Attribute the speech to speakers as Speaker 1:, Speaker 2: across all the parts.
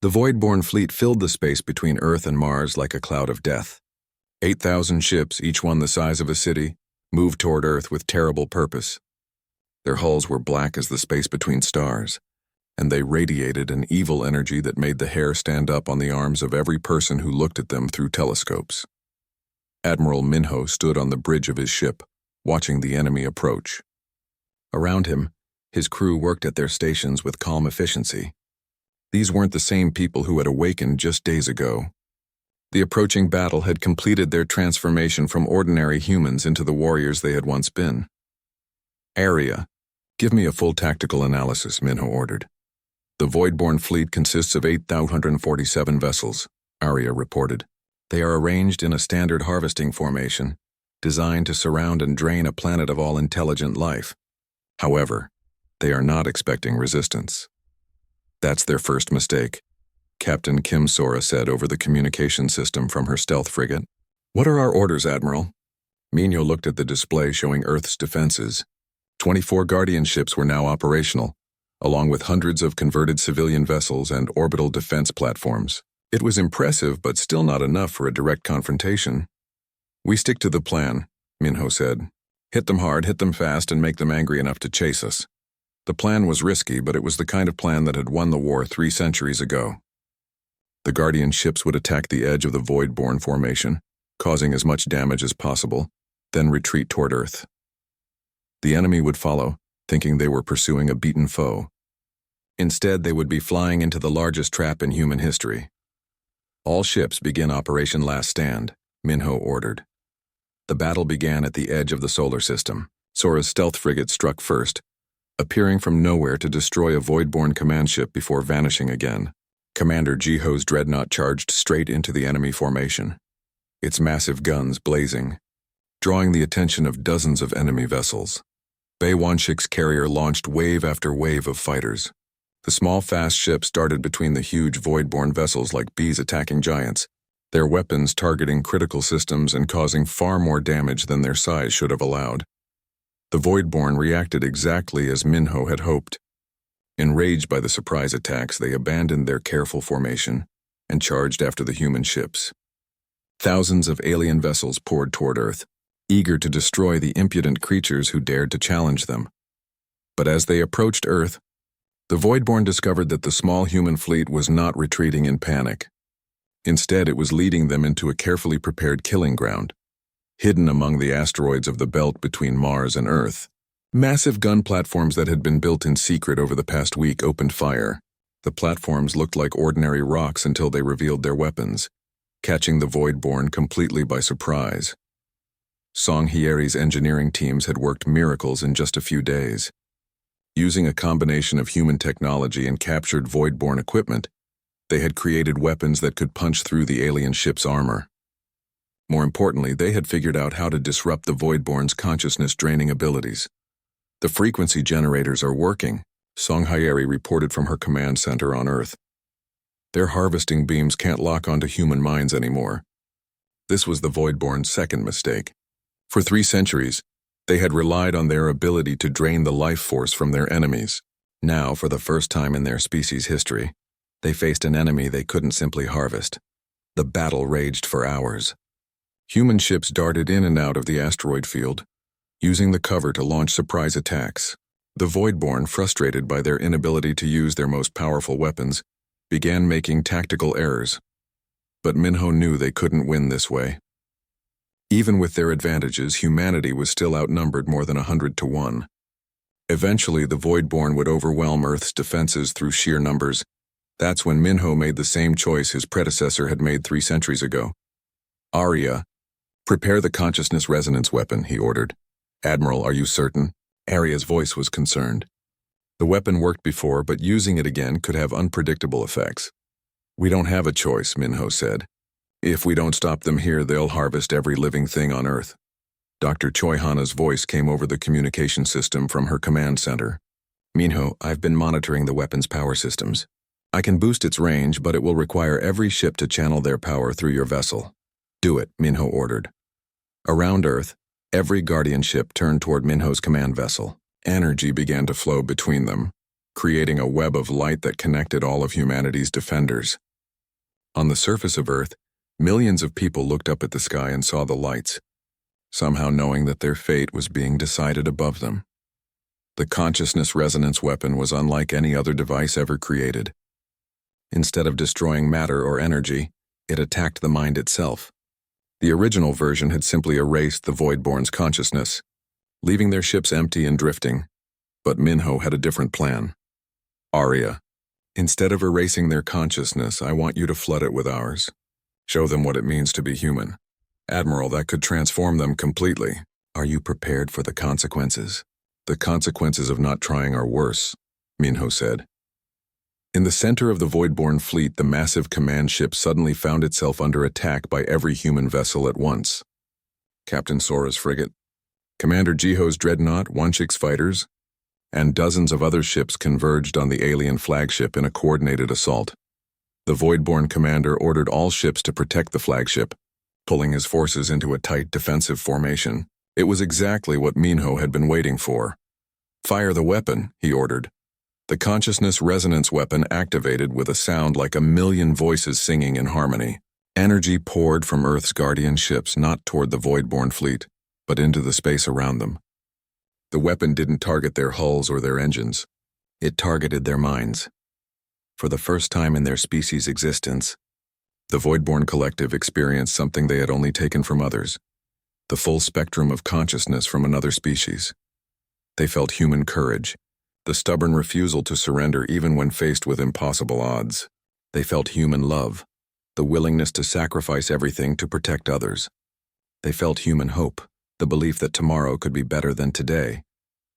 Speaker 1: The Voidborn fleet filled the space between Earth and Mars like a cloud of death. 8,000 ships, each one the size of a city, moved toward Earth with terrible purpose. Their hulls were black as the space between stars, and they radiated an evil energy that made the hair stand up on the arms of every person who looked at them through telescopes. Admiral Minho stood on the bridge of his ship, watching the enemy approach. Around him, his crew worked at their stations with calm efficiency. These weren't the same people who had awakened just days ago. The approaching battle had completed their transformation from ordinary humans into the warriors they had once been. "Area, give me a full tactical analysis," Minho ordered. "The Voidborn fleet consists of 8,247 vessels," Arya reported. "They are arranged in a standard harvesting formation, designed to surround and drain a planet of all intelligent life. However, they are not expecting resistance." "That's their first mistake," Captain Kim Sora said over the communication system from her stealth frigate. "What are our orders, Admiral?" Minho looked at the display showing Earth's defenses. 24 Guardian ships were now operational, along with hundreds of converted civilian vessels and orbital defense platforms. It was impressive, but still not enough for a direct confrontation. "We stick to the plan," Minho said. "Hit them hard, hit them fast, and make them angry enough to chase us." The plan was risky, but it was the kind of plan that had won the war 3 centuries ago. The Guardian ships would attack the edge of the Voidborn formation, causing as much damage as possible, then retreat toward Earth. The enemy would follow, thinking they were pursuing a beaten foe. Instead, they would be flying into the largest trap in human history. "All ships begin Operation Last Stand," Minho ordered. The battle began at the edge of the solar system. Sora's stealth frigate struck first, appearing from nowhere to destroy a Voidborn command ship before vanishing again. Commander Jiho's dreadnought charged straight into the enemy formation, its massive guns blazing, drawing the attention of dozens of enemy vessels. Baywanshik's carrier launched wave after wave of fighters. The small, fast ships darted between the huge Voidborn vessels like bees attacking giants, their weapons targeting critical systems and causing far more damage than their size should have allowed. The Voidborn reacted exactly as Minho had hoped. Enraged by the surprise attacks, they abandoned their careful formation and charged after the human ships. Thousands of alien vessels poured toward Earth, eager to destroy the impudent creatures who dared to challenge them. But as they approached Earth, the Voidborn discovered that the small human fleet was not retreating in panic. Instead, it was leading them into a carefully prepared killing ground, hidden among the asteroids of the belt between Mars and Earth. Massive gun platforms that had been built in secret over the past week opened fire. The platforms looked like ordinary rocks until they revealed their weapons, catching the Voidborn completely by surprise. Song Hyeri's engineering teams had worked miracles in just a few days. Using a combination of human technology and captured Voidborn equipment, they had created weapons that could punch through the alien ship's armor. More importantly, they had figured out how to disrupt the Voidborn's consciousness-draining abilities. "The frequency generators are working," Song Hyeri reported from her command center on Earth. "Their harvesting beams can't lock onto human minds anymore." This was the Voidborn's second mistake. For 3 centuries, they had relied on their ability to drain the life force from their enemies. Now, for the first time in their species' history, they faced an enemy they couldn't simply harvest. The battle raged for hours. Human ships darted in and out of the asteroid field, using the cover to launch surprise attacks. The Voidborn, frustrated by their inability to use their most powerful weapons, began making tactical errors. But Minho knew they couldn't win this way. Even with their advantages, humanity was still outnumbered more than 100 to 1. Eventually, the Voidborn would overwhelm Earth's defenses through sheer numbers. That's when Minho made the same choice his predecessor had made 3 centuries ago. "Arya, prepare the consciousness resonance weapon," he ordered. "Admiral, are you certain?" Arya's voice was concerned. The weapon worked before, but using it again could have unpredictable effects. "We don't have a choice," Minho said. "If we don't stop them here, they'll harvest every living thing on Earth." Dr. Choi Hana's voice came over the communication system from her command center. "Minho, I've been monitoring the weapon's power systems. I can boost its range, but it will require every ship to channel their power through your vessel." "Do it," Minho ordered. Around Earth, every Guardian ship turned toward Minho's command vessel. Energy began to flow between them. creating a web of light that connected all of humanity's defenders. On the surface of Earth, millions of people looked up at the sky and saw the lights, somehow knowing that their fate was being decided above them. The consciousness resonance weapon was unlike any other device ever created. Instead of destroying matter or energy, it attacked the mind itself. The original version had simply erased the Voidborn's consciousness, leaving their ships empty and drifting. But Minho had a different plan. Arya, instead of erasing their consciousness, I want you to flood it with ours. Show them what it means to be human. Admiral, that could transform them completely. Are you prepared for the consequences? The consequences of not trying are worse, Minho said. In the center of the Voidborn fleet, the massive command ship suddenly found itself under attack by every human vessel at once. Captain Sora's frigate, Commander Jiho's dreadnought, Wanchik's fighters, and dozens of other ships converged on the alien flagship in a coordinated assault. The Voidborn commander ordered all ships to protect the flagship, pulling his forces into a tight defensive formation. It was exactly what Minho had been waiting for. Fire the weapon, he ordered. The consciousness resonance weapon activated with a sound like a million voices singing in harmony. Energy poured from Earth's guardian ships not toward the Voidborn fleet, but into the space around them. The weapon didn't target their hulls or their engines. It targeted their minds. For the first time in their species' existence, the Voidborn collective experienced something they had only taken from others, the full spectrum of consciousness from another species. They felt human courage, the stubborn refusal to surrender even when faced with impossible odds. They felt human love, the willingness to sacrifice everything to protect others. They felt human hope, the belief that tomorrow could be better than today.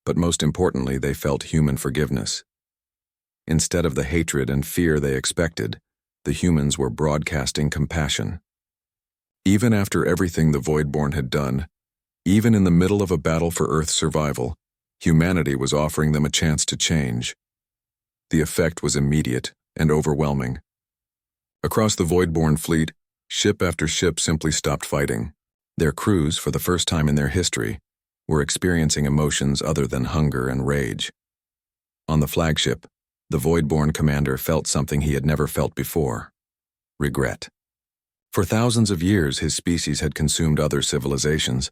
Speaker 1: But most importantly, they felt human forgiveness. Instead of the hatred and fear they expected, the humans were broadcasting compassion. Even after everything the Voidborn had done, even in the middle of a battle for Earth's survival, humanity was offering them a chance to change. The effect was immediate and overwhelming. Across the Voidborn fleet, ship after ship simply stopped fighting. Their crews, for the first time in their history, were experiencing emotions other than hunger and rage. On the flagship, the Voidborn commander felt something he had never felt before: regret. For thousands of years, his species had consumed other civilizations,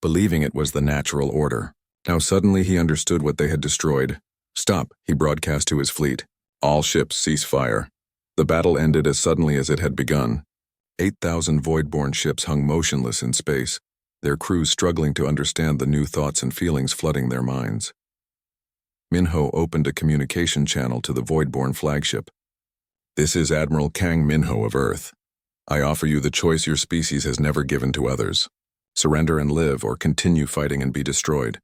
Speaker 1: believing it was the natural order. Now suddenly he understood what they had destroyed. Stop, he broadcast to his fleet. All ships cease fire. The battle ended as suddenly as it had begun. 8,000 Voidborn ships hung motionless in space, their crews struggling to understand the new thoughts and feelings flooding their minds. Minho opened a communication channel to the Voidborn flagship. This is Admiral Kang Minho of Earth. I offer you the choice your species has never given to others. Surrender and live, or continue fighting and be destroyed.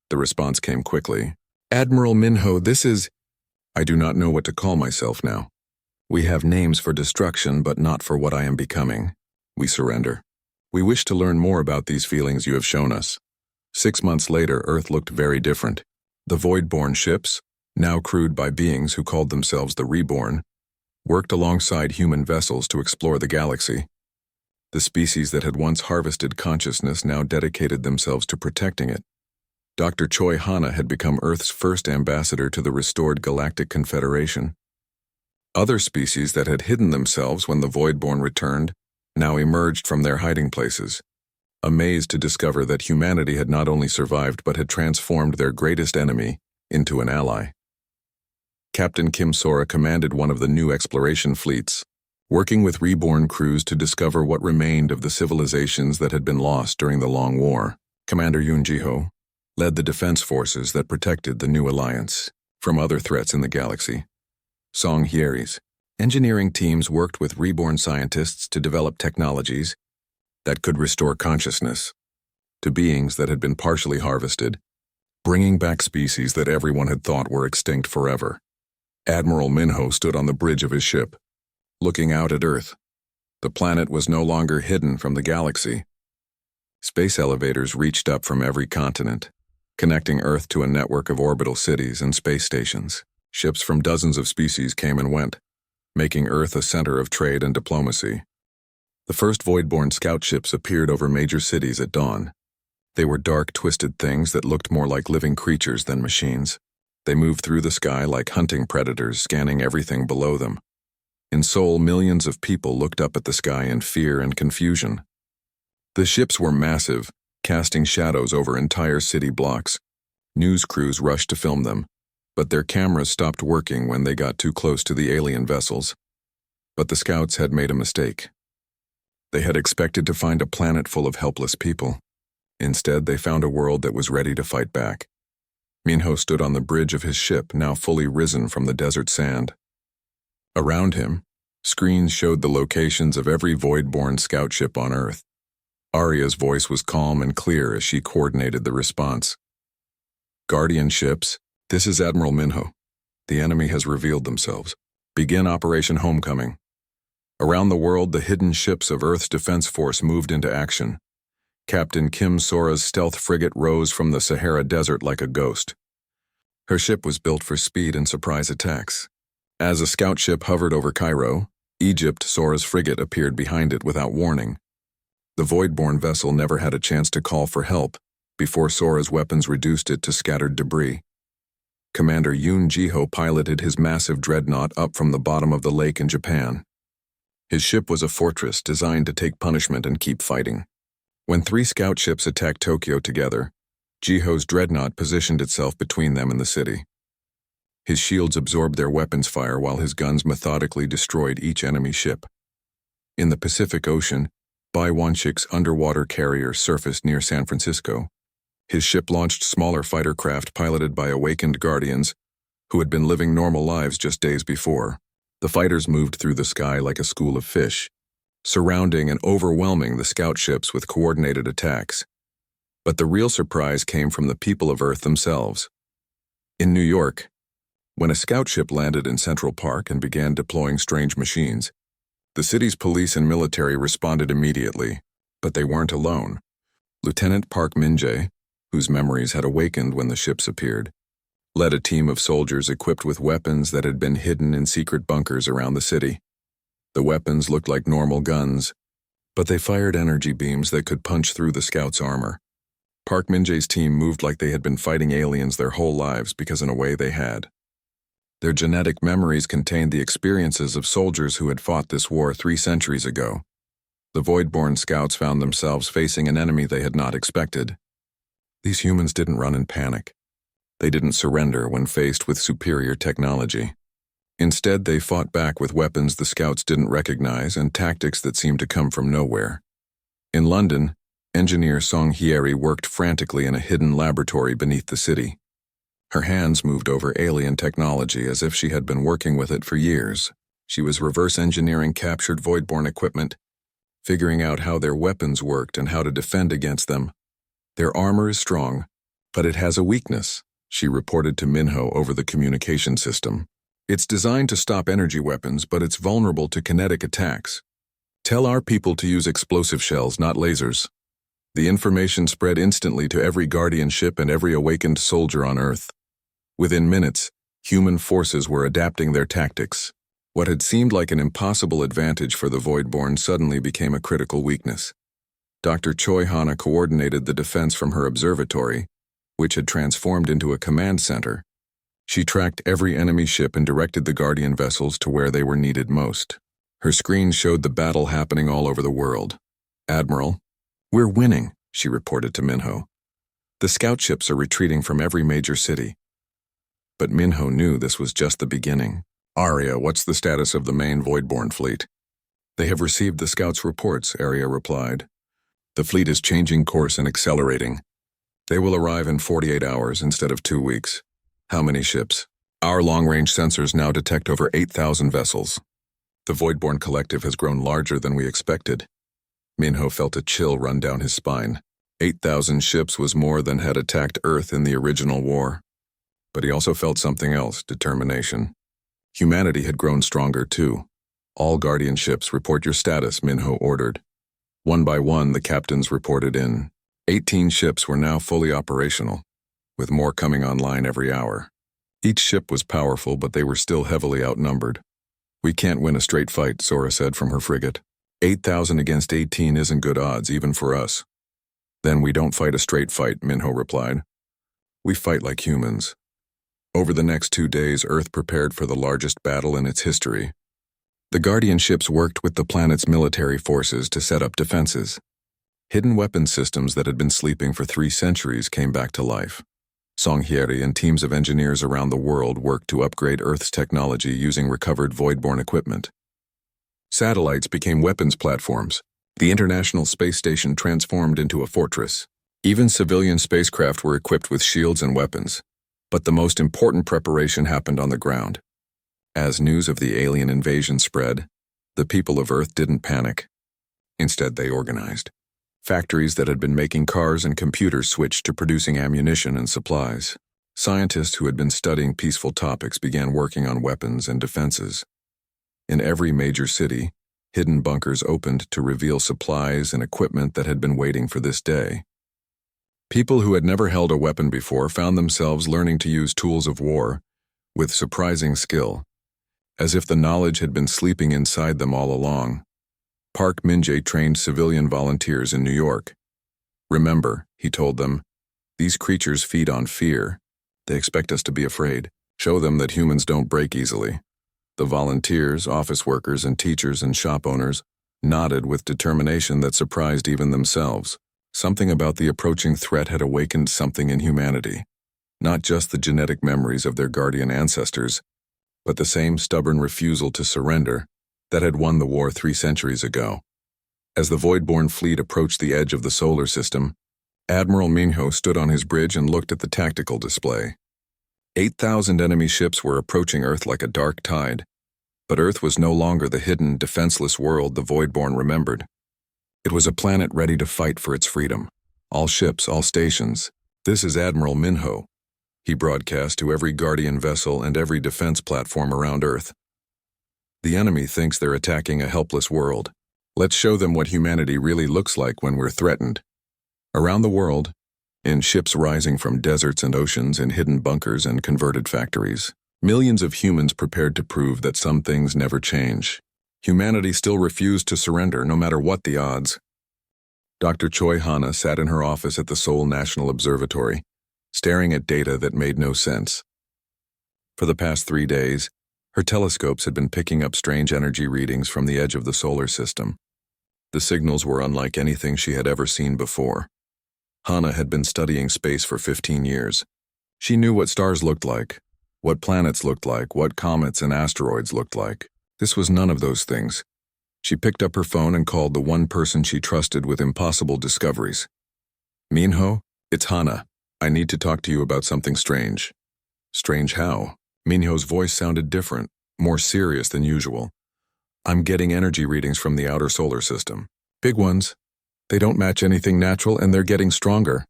Speaker 1: The response came quickly. Admiral Minho, this is... I do not know what to call myself now. We have names for destruction, but not for what I am becoming. We surrender. We wish to learn more about these feelings you have shown us. 6 months later, Earth looked very different. The Voidborn ships, now crewed by beings who called themselves the Reborn, worked alongside human vessels to explore the galaxy. The species that had once harvested consciousness now dedicated themselves to protecting it. Dr. Choi Hana had become Earth's first ambassador to the restored Galactic Confederation. Other species that had hidden themselves when the Voidborn returned now emerged from their hiding places, amazed to discover that humanity had not only survived but had transformed their greatest enemy into an ally. Captain Kim Sora commanded one of the new exploration fleets, working with reborn crews to discover what remained of the civilizations that had been lost during the Long War. Commander Yoon Jiho led the defense forces that protected the new alliance from other threats in the galaxy. Song Hyeri's engineering teams worked with reborn scientists to develop technologies that could restore consciousness to beings that had been partially harvested, bringing back species that everyone had thought were extinct forever. Admiral Minho stood on the bridge of his ship, looking out at Earth. The planet was no longer hidden from the galaxy. Space elevators reached up from every continent, connecting Earth to a network of orbital cities and space stations. Ships from dozens of species came and went, making Earth a center of trade and diplomacy. The first Voidborn scout ships appeared over major cities at dawn. They were dark, twisted things that looked more like living creatures than machines. They moved through the sky like hunting predators, scanning everything below them. In Seoul, millions of people looked up at the sky in fear and confusion. The ships were massive, casting shadows over entire city blocks. News crews rushed to film them, but their cameras stopped working when they got too close to the alien vessels. But the scouts had made a mistake. They had expected to find a planet full of helpless people. Instead, they found a world that was ready to fight back. Minho stood on the bridge of his ship, now fully risen from the desert sand. Around him, screens showed the locations of every void-born scout ship on Earth. Arya's voice was calm and clear as she coordinated the response. Guardian ships, this is Admiral Minho. The enemy has revealed themselves. Begin Operation Homecoming. Around the world, the hidden ships of Earth's Defense Force moved into action. Captain Kim Sora's stealth frigate rose from the Sahara Desert like a ghost. Her ship was built for speed and surprise attacks. As a scout ship hovered over Cairo, Egypt, Sora's frigate appeared behind it without warning. The void-born vessel never had a chance to call for help before Sora's weapons reduced it to scattered debris. Commander Yoon Ji-ho piloted his massive dreadnought up from the bottom of the lake in Japan. His ship was a fortress designed to take punishment and keep fighting. When 3 scout ships attacked Tokyo together, Ji-ho's dreadnought positioned itself between them and the city. His shields absorbed their weapons fire while his guns methodically destroyed each enemy ship. In the Pacific Ocean, Bai Wanshik's underwater carrier surfaced near San Francisco. His ship launched smaller fighter craft piloted by awakened guardians who had been living normal lives just days before. The fighters moved through the sky like a school of fish, surrounding and overwhelming the scout ships with coordinated attacks. But the real surprise came from the people of Earth themselves. In New York, when a scout ship landed in Central Park and began deploying strange machines, the city's police and military responded immediately, but they weren't alone. Lieutenant Park Min-jae, whose memories had awakened when the ships appeared, led a team of soldiers equipped with weapons that had been hidden in secret bunkers around the city. The weapons looked like normal guns, but they fired energy beams that could punch through the scouts' armor. Park Min-jae's team moved like they had been fighting aliens their whole lives because in a way they had. Their genetic memories contained the experiences of soldiers who had fought this war 3 centuries ago. The void-born scouts found themselves facing an enemy they had not expected. These humans didn't run in panic. They didn't surrender when faced with superior technology. Instead, they fought back with weapons the scouts didn't recognize and tactics that seemed to come from nowhere. In London, engineer Song Hyeri worked frantically in a hidden laboratory beneath the city. Her hands moved over alien technology as if she had been working with it for years. She was reverse engineering captured void-born equipment, figuring out how their weapons worked and how to defend against them. Their armor is strong, but it has a weakness, she reported to Minho over the communication system. It's designed to stop energy weapons, but it's vulnerable to kinetic attacks. Tell our people to use explosive shells, not lasers. The information spread instantly to every Guardian ship and every awakened soldier on Earth. Within minutes, human forces were adapting their tactics. What had seemed like an impossible advantage for the Voidborn suddenly became a critical weakness. Dr. Choi Hana coordinated the defense from her observatory, which had transformed into a command center. She tracked every enemy ship and directed the Guardian vessels to where they were needed most. Her screen showed the battle happening all over the world. "Admiral, we're winning," she reported to Minho. "The scout ships are retreating from every major city." But Minho knew this was just the beginning. "Arya, what's the status of the main Voidborn fleet?" "They have received the scouts' reports," Arya replied. "The fleet is changing course and accelerating. They will arrive in 48 hours instead of 2 weeks. How many ships?" "Our long-range sensors now detect over 8,000 vessels. The Voidborn collective has grown larger than we expected." Minho felt a chill run down his spine. 8,000 ships was more than had attacked Earth in the original war. But he also felt something else, determination. Humanity had grown stronger too. "All Guardian ships, report your status," Minho ordered. One by one, the captains reported in. 18 ships were now fully operational, with more coming online every hour. Each ship was powerful, but they were still heavily outnumbered. "We can't win a straight fight," Sora said from her frigate. 8,000 against 18 isn't good odds, even for us." "Then we don't fight a straight fight," Minho replied. "We fight like humans. Over the next 2 days, Earth prepared for the largest battle in its history. The Guardian ships worked with the planet's military forces to set up defenses. Hidden weapon systems that had been sleeping for 3 centuries came back to life. Songhyeri and teams of engineers around the world worked to upgrade Earth's technology using recovered voidborne equipment. Satellites became weapons platforms. The International Space Station transformed into a fortress. Even civilian spacecraft were equipped with shields and weapons. But the most important preparation happened on the ground. As news of the alien invasion spread, the people of Earth didn't panic. Instead, they organized. Factories that had been making cars and computers switched to producing ammunition and supplies. Scientists who had been studying peaceful topics began working on weapons and defenses. In every major city, hidden bunkers opened to reveal supplies and equipment that had been waiting for this day. People who had never held a weapon before found themselves learning to use tools of war with surprising skill, as if the knowledge had been sleeping inside them all along. Park Min-jae trained civilian volunteers in New York. "Remember," he told them, "these creatures feed on fear. They expect us to be afraid. Show them that humans don't break easily." The volunteers, office workers, and teachers and shop owners nodded with determination that surprised even themselves. Something about the approaching threat had awakened something in humanity. Not just the genetic memories of their guardian ancestors, but the same stubborn refusal to surrender that had won the war 3 centuries ago. As the Voidborn fleet approached the edge of the solar system, Admiral Minho stood on his bridge and looked at the tactical display. 8,000 enemy ships were approaching Earth like a dark tide, but Earth was no longer the hidden, defenseless world the Voidborn remembered. It was a planet ready to fight for its freedom. "All ships, all stations. This is Admiral Minho," he broadcast to every Guardian vessel and every defense platform around Earth. "The enemy thinks they're attacking a helpless world. Let's show them what humanity really looks like when we're threatened." Around the world, in ships rising from deserts and oceans, in hidden bunkers and converted factories, millions of humans prepared to prove that some things never change. Humanity still refused to surrender, no matter what the odds. Dr. Choi Hana sat in her office at the Seoul National Observatory, staring at data that made no sense. For the past 3 days, her telescopes had been picking up strange energy readings from the edge of the solar system. The signals were unlike anything she had ever seen before. Hana had been studying space for 15 years. She knew what stars looked like, what planets looked like, what comets and asteroids looked like. This was none of those things. She picked up her phone and called the one person she trusted with impossible discoveries. "Minho, it's Hana. I need to talk to you about something strange." "Strange how?" Minho's voice sounded different, more serious than usual. "I'm getting energy readings from the outer solar system. Big ones. They don't match anything natural, and they're getting stronger."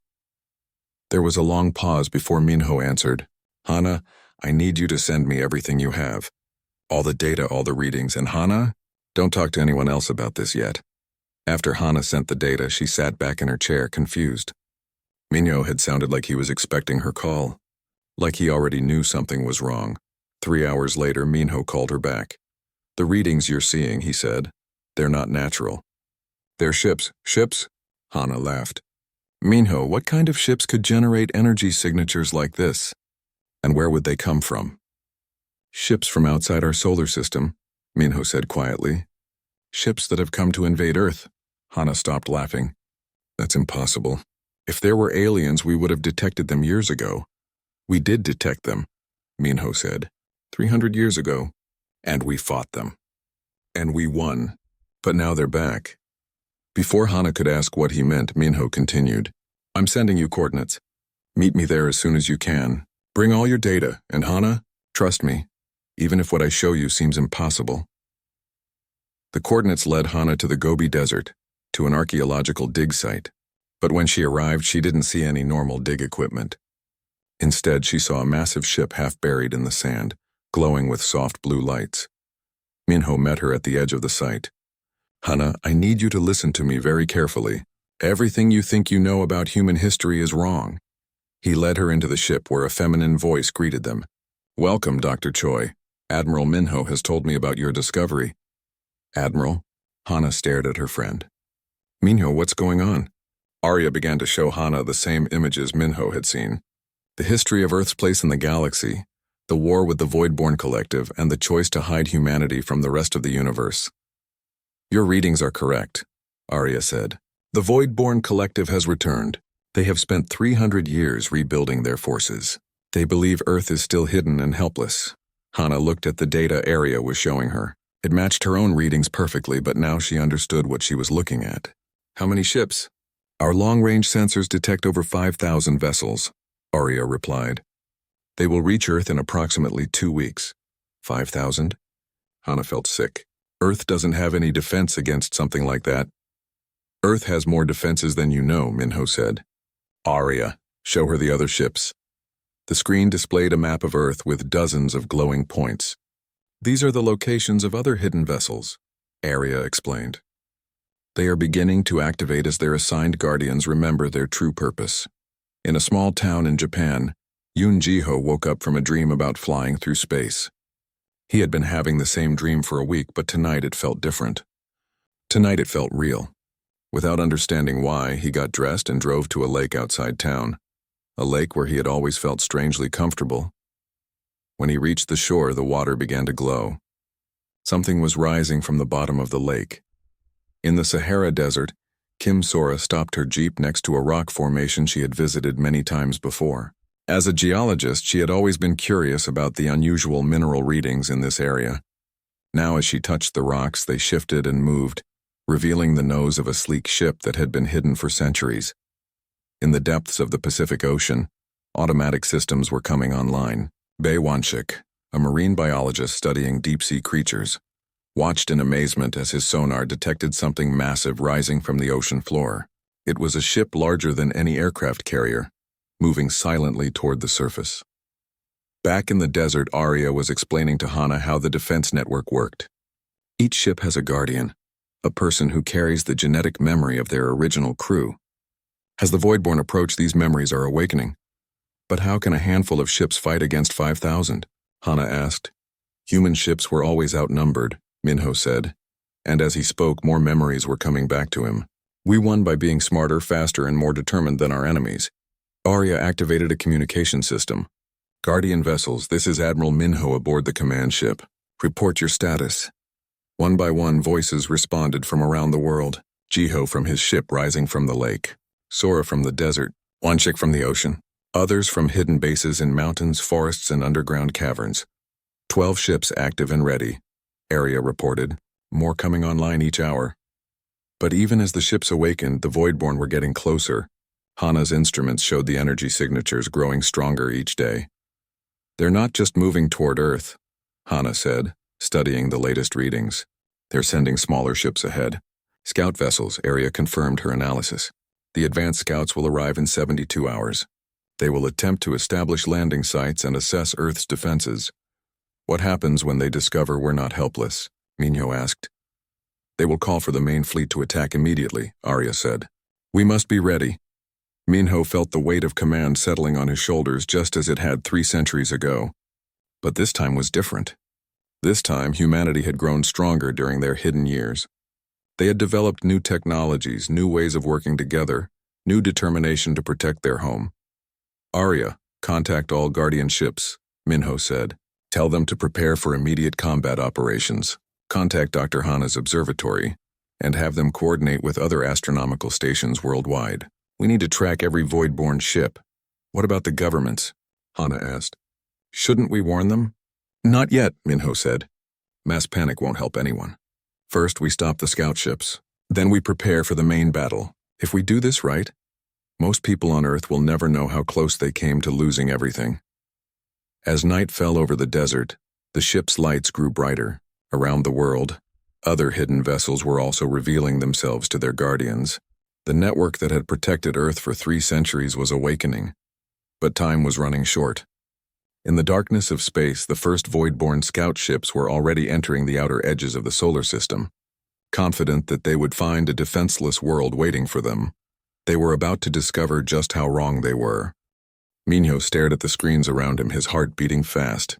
Speaker 1: There was a long pause before Minho answered. "Hana, I need you to send me everything you have. All the data, all the readings, and Hana, don't talk to anyone else about this yet." After Hana sent the data, she sat back in her chair, confused. Minho had sounded like he was expecting her call, like he already knew something was wrong. 3 hours later, Minho called her back. "The readings you're seeing," he said, "they're not natural." "They're ships." "Ships?" Hana laughed. "Minho, what kind of ships could generate energy signatures like this? And where would they come from?" "Ships from outside our solar system," Minho said quietly. "Ships that have come to invade Earth." Hana stopped laughing. "That's impossible. If there were aliens, we would have detected them years ago." "We did detect them," Minho said, 300 years ago. "And we fought them. And we won. But now they're back." Before Hana could ask what he meant, Minho continued. "I'm sending you coordinates. Meet me there as soon as you can. Bring all your data, and Hana, trust me, even if what I show you seems impossible." The coordinates led Hana to the Gobi Desert, to an archaeological dig site. But when she arrived, she didn't see any normal dig equipment. Instead, she saw a massive ship half buried in the sand, glowing with soft blue lights. Minho met her at the edge of the site. "Hana, I need you to listen to me very carefully. Everything you think you know about human history is wrong." He led her into the ship where a feminine voice greeted them. "Welcome, Dr. Choi. Admiral Minho has told me about your discovery." "Admiral?" Hana stared at her friend. "Minho, what's going on?" Arya began to show Hana the same images Minho had seen. The history of Earth's place in the galaxy, The war with the Voidborn Collective and the choice to hide humanity from the rest of the universe. Your readings are correct, Arya said. The Voidborn Collective has returned. They have spent 300 years rebuilding their forces. They believe Earth is still hidden and helpless. Hana looked at the data Arya was showing her. It matched her own readings perfectly, but now she understood what she was looking at. How many ships? Our long-range sensors detect over 5,000 vessels, Arya replied. They will reach Earth in approximately 2 weeks. 5,000? Hana felt sick. Earth doesn't have any defense against something like that. Earth has more defenses than you know, Minho said. Arya, show her the other ships. The screen displayed a map of Earth with dozens of glowing points. These are the locations of other hidden vessels, Arya explained. They are beginning to activate as their assigned guardians remember their true purpose. In a small town in Japan, Yoon Ji-ho woke up from a dream about flying through space. He had been having the same dream for a week, but tonight it felt different. Tonight it felt real. Without understanding why, he got dressed and drove to a lake outside town, a lake where he had always felt strangely comfortable. When he reached the shore, the water began to glow. Something was rising from the bottom of the lake. In the Sahara Desert, Kim Sora stopped her jeep next to a rock formation she had visited many times before. As a geologist, she had always been curious about the unusual mineral readings in this area. Now as she touched the rocks, they shifted and moved, revealing the nose of a sleek ship that had been hidden for centuries. In the depths of the Pacific Ocean, automatic systems were coming online. Bae Wanshik, a marine biologist studying deep-sea creatures, watched in amazement as his sonar detected something massive rising from the ocean floor. It was a ship larger than any aircraft carrier, moving silently toward the surface. Back in the desert, Arya was explaining to Hana how the defense network worked. Each ship has a guardian, a person who carries the genetic memory of their original crew. As the Voidborn approach, these memories are awakening. But how can a handful of ships fight against 5,000? Hana asked. Human ships were always outnumbered, Minho said, and as he spoke, more memories were coming back to him. We won by being smarter, faster, and more determined than our enemies. Arya activated a communication system. Guardian vessels, this is Admiral Minho aboard the command ship. Report your status. One by one, voices responded from around the world. Ji-ho from his ship rising from the lake. Sora from the desert. Wanshik from the ocean. Others from hidden bases in mountains, forests, and underground caverns. 12 ships active and ready, Arya reported, more coming online each hour. But even as the ships awakened, the Voidborn were getting closer. Hana's instruments showed the energy signatures growing stronger each day. They're not just moving toward Earth, Hana said, studying the latest readings. They're sending smaller ships ahead. Scout vessels, Arya confirmed her analysis. The advanced scouts will arrive in 72 hours. They will attempt to establish landing sites and assess Earth's defenses. What happens when they discover we're not helpless? Minho asked. They will call for the main fleet to attack immediately, Arya said. We must be ready. Minho felt the weight of command settling on his shoulders just as it had 3 centuries ago. But this time was different. This time, humanity had grown stronger during their hidden years. They had developed new technologies, new ways of working together, new determination to protect their home. Arya, contact all Guardian ships, Minho said. Tell them to prepare for immediate combat operations. Contact Dr. Hana's observatory, and have them coordinate with other astronomical stations worldwide. We need to track every Voidborn ship. What about the governments? Hana asked. Shouldn't we warn them? Not yet, Minho said. Mass panic won't help anyone. First, we stop the scout ships. Then we prepare for the main battle. If we do this right, most people on Earth will never know how close they came to losing everything. As night fell over the desert, the ship's lights grew brighter. Around the world, other hidden vessels were also revealing themselves to their guardians. The network that had protected Earth for 3 centuries was awakening. But time was running short. In the darkness of space, the first Voidborn scout ships were already entering the outer edges of the solar system. Confident that they would find a defenseless world waiting for them, they were about to discover just how wrong they were. Minho stared at the screens around him, his heart beating fast.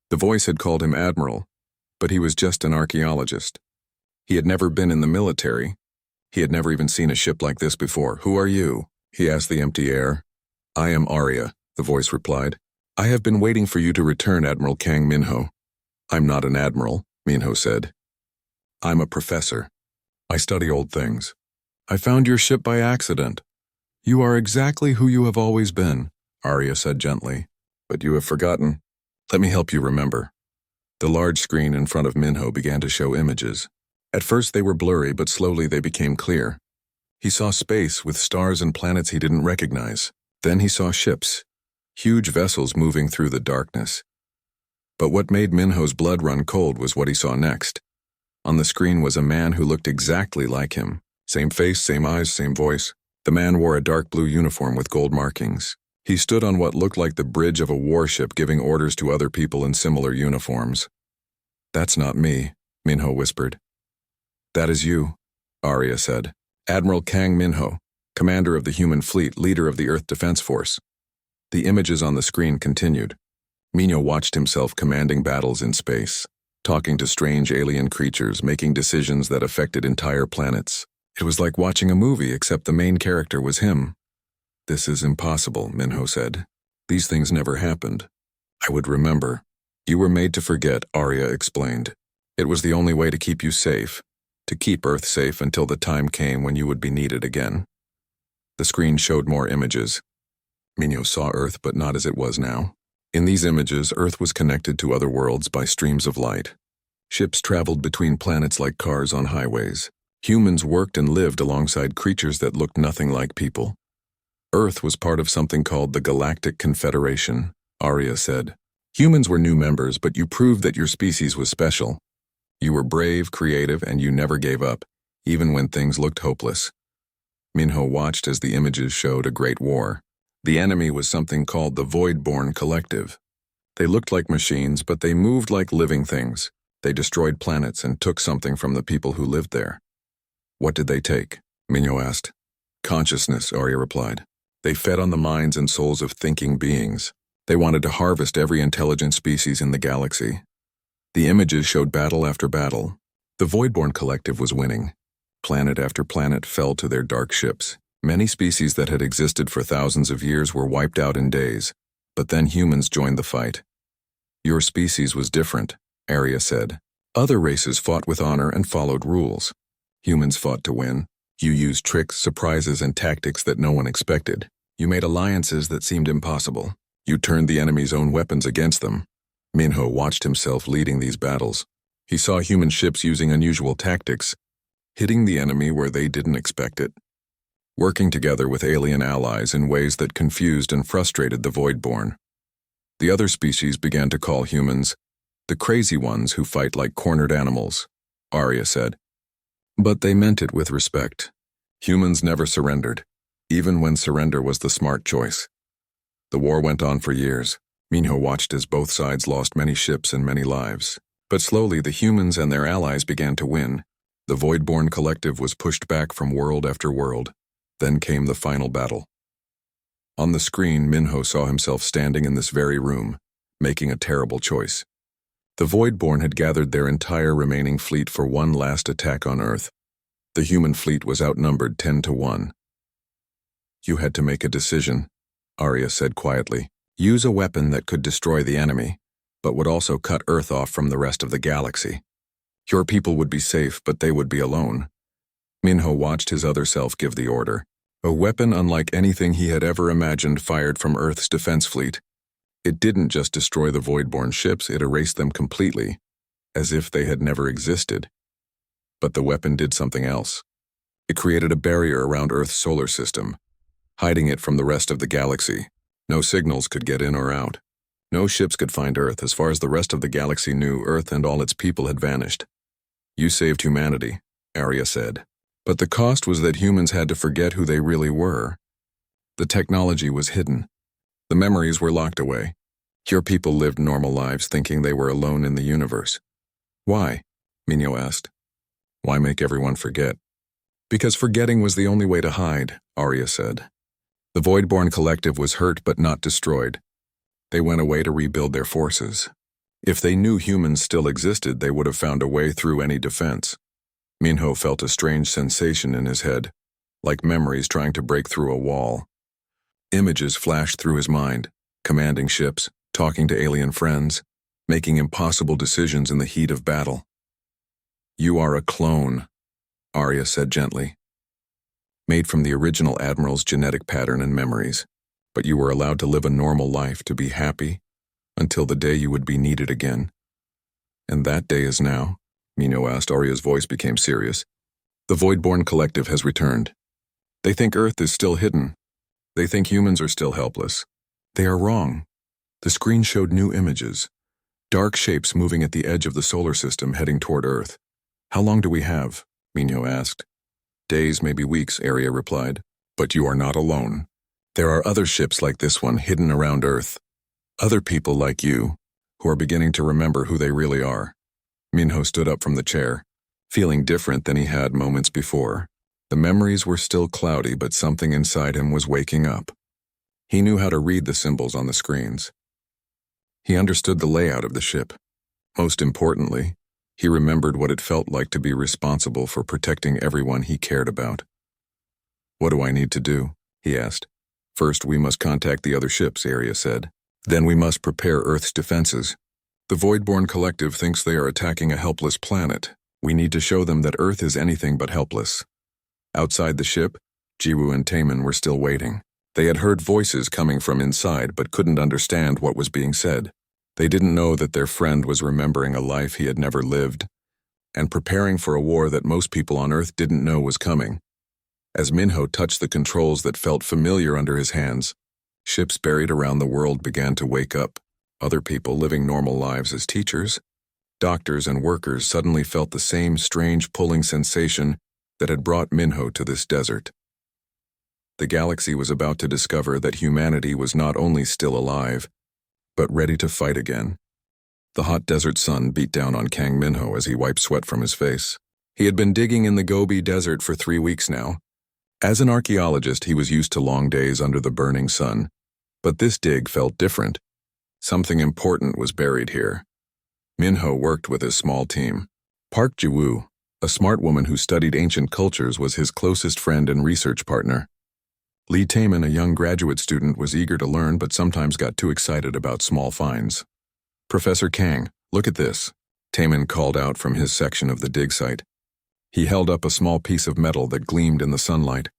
Speaker 1: The voice had called him Admiral, but he was just an archaeologist. He had never been in the military. He had never even seen a ship like this before. Who are you? He asked the empty air. I am Arya, the voice replied. I have been waiting for you to return, Admiral Kang Minho. I'm not an admiral, Minho said. I'm a professor. I study old things. I found your ship by accident. You are exactly who you have always been, Arya said gently. But you have forgotten. Let me help you remember. The large screen in front of Minho began to show images. At first they were blurry, but slowly they became clear. He saw space with stars and planets he didn't recognize. Then he saw ships, huge vessels moving through the darkness. But what made Minho's blood run cold was what he saw next. On the screen was a man who looked exactly like him. Same face, same eyes, same voice. The man wore a dark blue uniform with gold markings. He stood on what looked like the bridge of a warship, giving orders to other people in similar uniforms. That's not me, Minho whispered. That is you, Arya said. Admiral Kang Minho, commander of the human fleet, leader of the Earth Defense Force. The images on the screen continued. Minho watched himself commanding battles in space, talking to strange alien creatures, making decisions that affected entire planets. It was like watching a movie, except the main character was him. This is impossible, Minho said. These things never happened. I would remember. You were made to forget, Arya explained. It was the only way to keep you safe, to keep Earth safe until the time came when you would be needed again. The screen showed more images. Minho saw Earth, but not as it was now. In these images, Earth was connected to other worlds by streams of light. Ships traveled between planets like cars on highways. Humans worked and lived alongside creatures that looked nothing like people. Earth was part of something called the Galactic Confederation, Arya said. Humans were new members, but you proved that your species was special. You were brave, creative, and you never gave up, even when things looked hopeless. Minho watched as the images showed a great war. The enemy was something called the Voidborn Collective. They looked like machines, but they moved like living things. They destroyed planets and took something from the people who lived there. What did they take? Minho asked. Consciousness, Arya replied. They fed on the minds and souls of thinking beings. They wanted to harvest every intelligent species in the galaxy. The images showed battle after battle. The Voidborn Collective was winning. Planet after planet fell to their dark ships. Many species that had existed for thousands of years were wiped out in days. But then humans joined the fight. Your species was different, Arya said. Other races fought with honor and followed rules. Humans fought to win. You used tricks, surprises, and tactics that no one expected. You made alliances that seemed impossible. You turned the enemy's own weapons against them. Minho watched himself leading these battles. He saw human ships using unusual tactics, hitting the enemy where they didn't expect it, working together with alien allies in ways that confused and frustrated the Voidborn. The other species began to call humans the crazy ones who fight like cornered animals, Arya said. But they meant it with respect. Humans never surrendered, even when surrender was the smart choice. The war went on for years. Minho watched as both sides lost many ships and many lives. But slowly the humans and their allies began to win. The Voidborn Collective was pushed back from world after world. Then came the final battle. On the screen, Minho saw himself standing in this very room, making a terrible choice. The Voidborn had gathered their entire remaining fleet for one last attack on Earth. The human fleet was outnumbered 10-1. You had to make a decision, Arya said quietly. Use a weapon that could destroy the enemy, but would also cut Earth off from the rest of the galaxy. Your people would be safe, but they would be alone. Minho watched his other self give the order. A weapon unlike anything he had ever imagined fired from Earth's defense fleet. It didn't just destroy the Voidborn ships, it erased them completely, as if they had never existed. But the weapon did something else. It created a barrier around Earth's solar system, hiding it from the rest of the galaxy. No signals could get in or out. No ships could find Earth. As far as the rest of the galaxy knew, Earth and all its people had vanished. You saved humanity, Arya said. But the cost was that humans had to forget who they really were. The technology was hidden. The memories were locked away. Your people lived normal lives thinking they were alone in the universe. Why? Minho asked. Why make everyone forget? Because forgetting was the only way to hide, Arya said. The Voidborn Collective was hurt but not destroyed. They went away to rebuild their forces. If they knew humans still existed, they would have found a way through any defense. Minho felt a strange sensation in his head, like memories trying to break through a wall. Images flashed through his mind, commanding ships, talking to alien friends, making impossible decisions in the heat of battle. "You are a clone," Arya said gently. "Made from the original Admiral's genetic pattern and memories, but you were allowed to live a normal life to be happy until the day you would be needed again." "And that day is now?" Minho asked. Arya's voice became serious. "The Voidborn Collective has returned. They think Earth is still hidden. They think humans are still helpless. They are wrong." The screen showed new images. Dark shapes moving at the edge of the solar system heading toward Earth. "How long do we have?" Minho asked. "Days, maybe weeks," Arya replied. "But you are not alone. There are other ships like this one hidden around Earth. Other people like you, who are beginning to remember who they really are." Minho stood up from the chair, feeling different than he had moments before. The memories were still cloudy, but something inside him was waking up. He knew how to read the symbols on the screens. He understood the layout of the ship. Most importantly, he remembered what it felt like to be responsible for protecting everyone he cared about. "What do I need to do?" he asked. "First, we must contact the other ships," Arya said. "Then we must prepare Earth's defenses. The Voidborn Collective thinks they are attacking a helpless planet. We need to show them that Earth is anything but helpless." Outside the ship, Jiwoo and Taemin were still waiting. They had heard voices coming from inside but couldn't understand what was being said. They didn't know that their friend was remembering a life he had never lived and preparing for a war that most people on Earth didn't know was coming. As Minho touched the controls that felt familiar under his hands, ships buried around the world began to wake up. Other people living normal lives as teachers, doctors, and workers suddenly felt the same strange pulling sensation that had brought Minho to this desert. The galaxy was about to discover that humanity was not only still alive, but ready to fight again. The hot desert sun beat down on Kang Minho as he wiped sweat from his face. He had been digging in the Gobi Desert for 3 weeks now. As an archaeologist, he was used to long days under the burning sun, but this dig felt different. Something important was buried here. Minho worked with his small team. Park Ji-woo, a smart woman who studied ancient cultures, was his closest friend and research partner. Lee Taemin, a young graduate student, was eager to learn but sometimes got too excited about small finds. "Professor Kang, look at this," Taemin called out from his section of the dig site. He held up a small piece of metal that gleamed in the sunlight.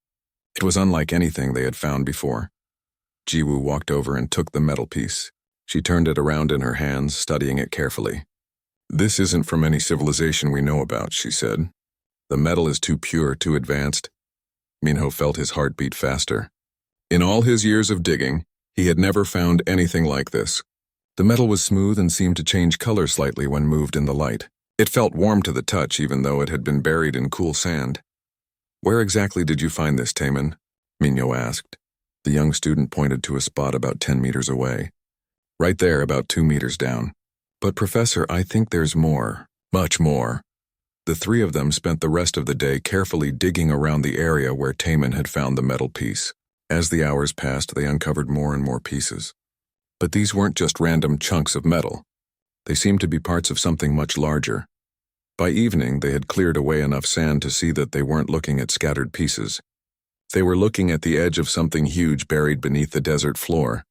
Speaker 1: It was unlike anything they had found before. Jiwoo walked over and took the metal piece. She turned it around in her hands, studying it carefully. "This isn't from any civilization we know about," she said. "The metal is too pure, too advanced." Minho felt his heart beat faster. In all his years of digging, he had never found anything like this. The metal was smooth and seemed to change color slightly when moved in the light. It felt warm to the touch even though it had been buried in cool sand. "Where exactly did you find this, Taemin?" Minho asked. The young student pointed to a spot about 10 meters away. "Right there, about 2 meters down." "But Professor, I think there's more." "Much more." The three of them spent the rest of the day carefully digging around the area where Taemin had found the metal piece. As the hours passed, they uncovered more and more pieces. But these weren't just random chunks of metal. They seemed to be parts of something much larger. By evening, they had cleared away enough sand to see that they weren't looking at scattered pieces. They were looking at the edge of something huge buried beneath the desert floor.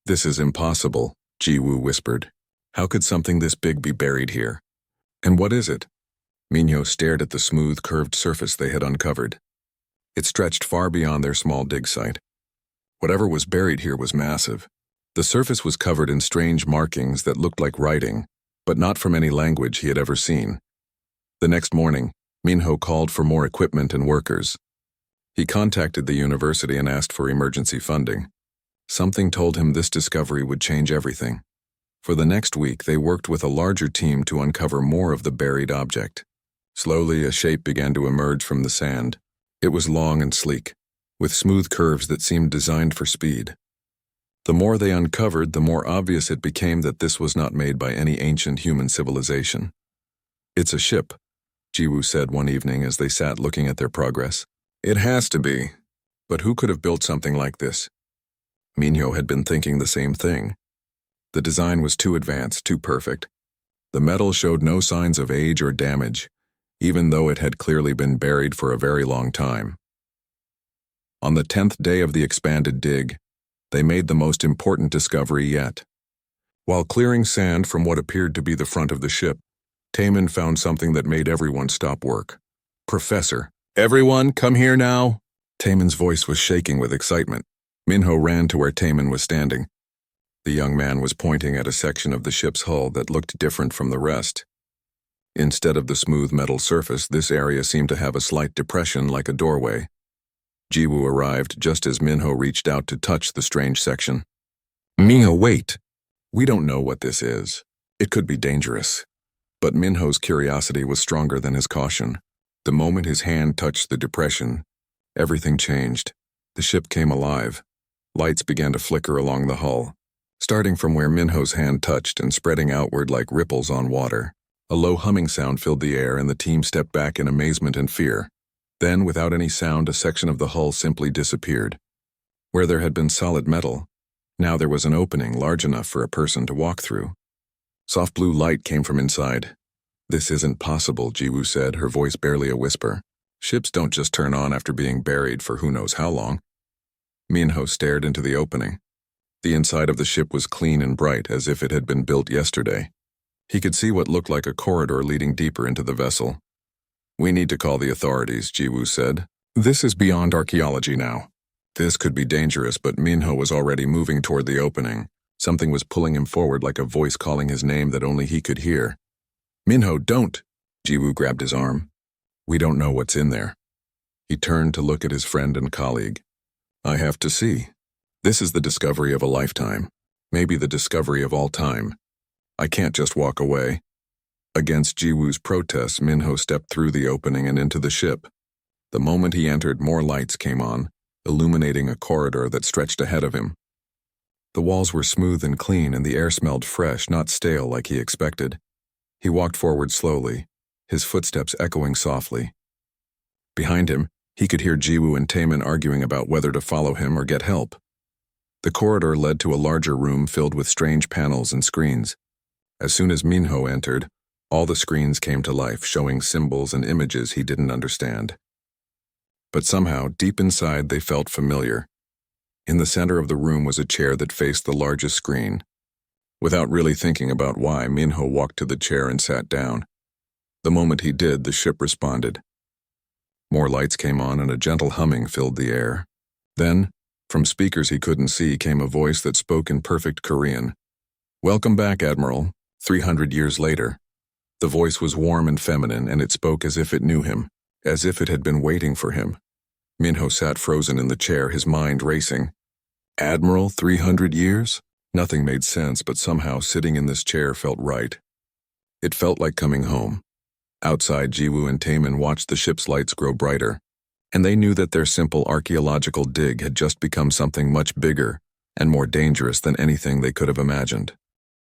Speaker 1: "This is impossible," Jiwoo whispered. "How could something this big be buried here? And what is it?" Minho stared at the smooth, curved surface they had uncovered. It stretched far beyond their small dig site. Whatever was buried here was massive. The surface was covered in strange markings that looked like writing, but not from any language he had ever seen. The next morning, Minho called for more equipment and workers. He contacted the university and asked for emergency funding. Something told him this discovery would change everything. For the next week, they worked with a larger team to uncover more of the buried object. Slowly, a shape began to emerge from the sand. It was long and sleek, with smooth curves that seemed designed for speed. The more they uncovered, the more obvious it became that this was not made by any ancient human civilization. "It's a ship," Jiwoo said one evening as they sat looking at their progress. "It has to be. But who could have built something like this?" Minho had been thinking the same thing. The design was too advanced, too perfect. The metal showed no signs of age or damage, even though it had clearly been buried for a very long time. On the 10th day of the expanded dig, they made the most important discovery yet. While clearing sand from what appeared to be the front of the ship, Taman found something that made everyone stop work. "Professor, everyone, come here now!" Taman's voice was shaking with excitement. Minho ran to where Taman was standing. The young man was pointing at a section of the ship's hull that looked different from the rest. Instead of the smooth metal surface, this area seemed to have a slight depression like a doorway. Jiwoo arrived just as Minho reached out to touch the strange section. "Minho, wait! We don't know what this is. It could be dangerous." But Minho's curiosity was stronger than his caution. The moment his hand touched the depression, everything changed. The ship came alive. Lights began to flicker along the hull, starting from where Minho's hand touched and spreading outward like ripples on water. A low humming sound filled the air, and the team stepped back in amazement and fear. Then, without any sound, a section of the hull simply disappeared. Where there had been solid metal, now there was an opening large enough for a person to walk through. Soft blue light came from inside. "This isn't possible," Jiwoo said, her voice barely a whisper. "Ships don't just turn on after being buried for who knows how long." Minho stared into the opening. The inside of the ship was clean and bright, as if it had been built yesterday. He could see what looked like a corridor leading deeper into the vessel. "We need to call the authorities," Jiwoo said. "This is beyond archaeology now." This could be dangerous, but Minho was already moving toward the opening. Something was pulling him forward like a voice calling his name that only he could hear. "Minho, don't!" Jiwoo grabbed his arm. "We don't know what's in there." He turned to look at his friend and colleague. "I have to see. This is the discovery of a lifetime. Maybe the discovery of all time. I can't just walk away." Against Jiwoo's protests, Minho stepped through the opening and into the ship. The moment he entered, more lights came on, illuminating a corridor that stretched ahead of him. The walls were smooth and clean, and the air smelled fresh, not stale like he expected. He walked forward slowly, his footsteps echoing softly. Behind him, he could hear Jiwoo and Taman arguing about whether to follow him or get help. The corridor led to a larger room filled with strange panels and screens. As soon as Minho entered, all the screens came to life, showing symbols and images he didn't understand. But somehow, deep inside, they felt familiar. In the center of the room was a chair that faced the largest screen. Without really thinking about why, Minho walked to the chair and sat down. The moment he did, the ship responded. More lights came on and a gentle humming filled the air. Then, from speakers he couldn't see, came a voice that spoke in perfect Korean. "Welcome back, Admiral, 300 years later." The voice was warm and feminine, and it spoke as if it knew him, as if it had been waiting for him. Minho sat frozen in the chair, his mind racing. "Admiral, 300 years?" Nothing made sense, but somehow sitting in this chair felt right. It felt like coming home. Outside, Jiwoo and Taman watched the ship's lights grow brighter, and they knew that their simple archaeological dig had just become something much bigger and more dangerous than anything they could have imagined.